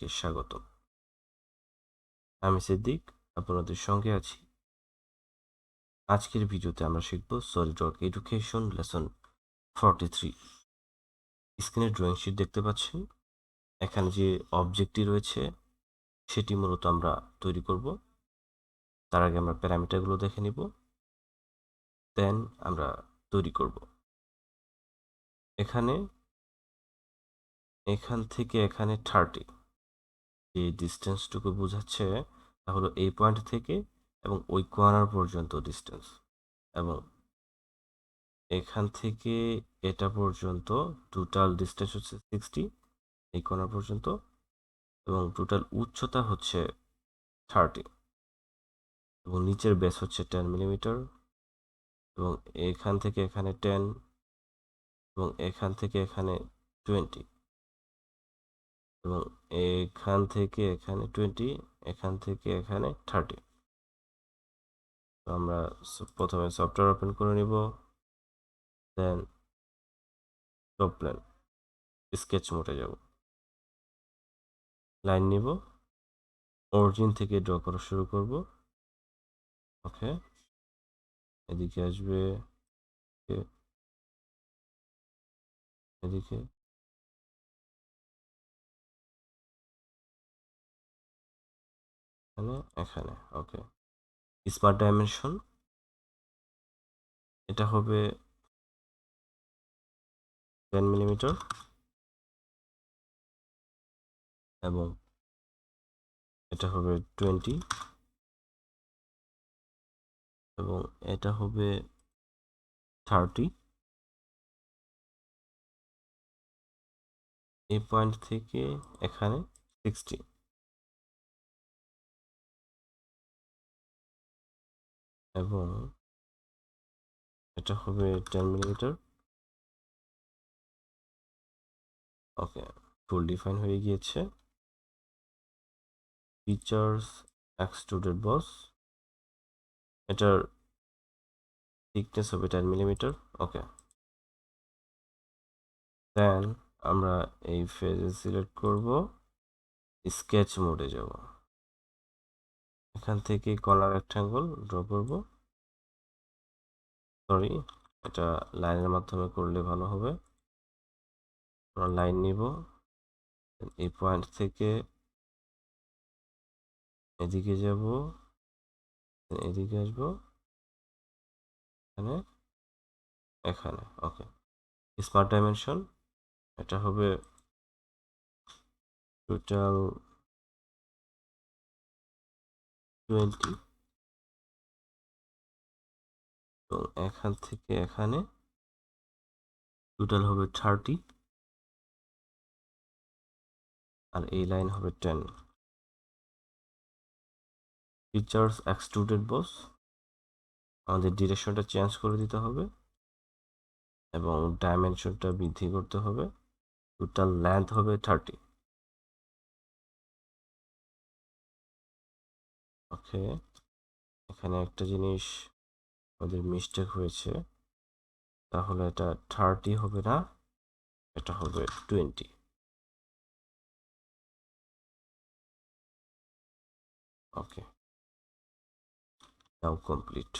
আপনাকে স্বাগত। আমি সিদ্দিক, আপনাদের সঙ্গে আছি। আজকের ভিডিওতে আমরা শিখব সলিডওয়ার্ক এডুকেশন লেসন 43। স্ক্রিনে ড্রয়িং শিট দেখতে পাচ্ছেন। এখানে যে অবজেক্টটি রয়েছে সেটি মূলত আমরা তৈরি করব। তার আগে আমরা প্যারামিটারগুলো দেখে নিব, দেন আমরা তৈরি করব। এখান থেকে এখানে 30, যে ডিস্টেন্সটুকু বোঝাচ্ছে তা হলো এই পয়েন্ট থেকে এবং ওই কর্নার পর্যন্ত ডিস্টেন্স, এবং এখান থেকে এটা পর্যন্ত টোটাল ডিস্টেন্স হচ্ছে 60 এই কর্নার পর্যন্ত, এবং টোটাল উচ্চতা হচ্ছে 30, এবং নিচের বেস হচ্ছে 10 মিলিমিটার, এবং এখান থেকে এখানে 10, এবং এখান থেকে এখানে 20, এবং এখান থেকে এখানে 20, এখান থেকে এখানে 30। তো আমরা প্রথমে সফটওয়্যার ওপেন করে নিব, দেন টপ প্ল্যান স্কেচ মোডে যাব, লাইন নিব, অরিজিন থেকে ড্র করা শুরু করব। ওকে, এদিকে আসবে, এদিকে, এখানে। ওকে, স্মার্ট ডাইমেনশন এটা হবে 10 মিলিমিটার, এবং এটা হবে 20, এবং এটা হবে 30। এই পয়েন্ট থেকে এখানে 60, এবং এটা হবে 10 মিলিমিটার। ওকে, ফুল ডিফাইন হয়ে গিয়েছে। ফিচার্স এক্সট্রুডেড বস, এটার থিকনেস হবে 10 মিলিমিটার। ওকে, দেন আমরা এই ফেজে সিলেক্ট করব, স্কেচ মোডে যাব, এখান থেকে কর্নার রেক্ট্যাঙ্গল ড্র করব। সরি, এটা লাইনের মাধ্যমে করলে ভালো হবে। আমরা লাইন নিব, এই পয়েন্ট থেকে এদিকে যাব, এদিকে আসবো, এখানে, এখানে। ওকে, স্মার্ট ডাইমেনশন এটা হবে টোটাল 20, এবং এখান থেকে এখানে টোটাল হবে 30, আর এই লাইন হবে 10। ফিচার্স এক্সট্রুডেড বস, আমাদের ডিরেকশনটা চেঞ্জ করে দিতে হবে এবং ডাইমেনশনটা বৃদ্ধি করতে হবে। টোটাল লেন্থ হবে 30। ওকে, এখানে একটা জিনিস আমাদের মিস্টেক হয়েছে, তাহলে এটা 30 হবে না, এটা হবে 20। ওকে, নাও কমপ্লিট।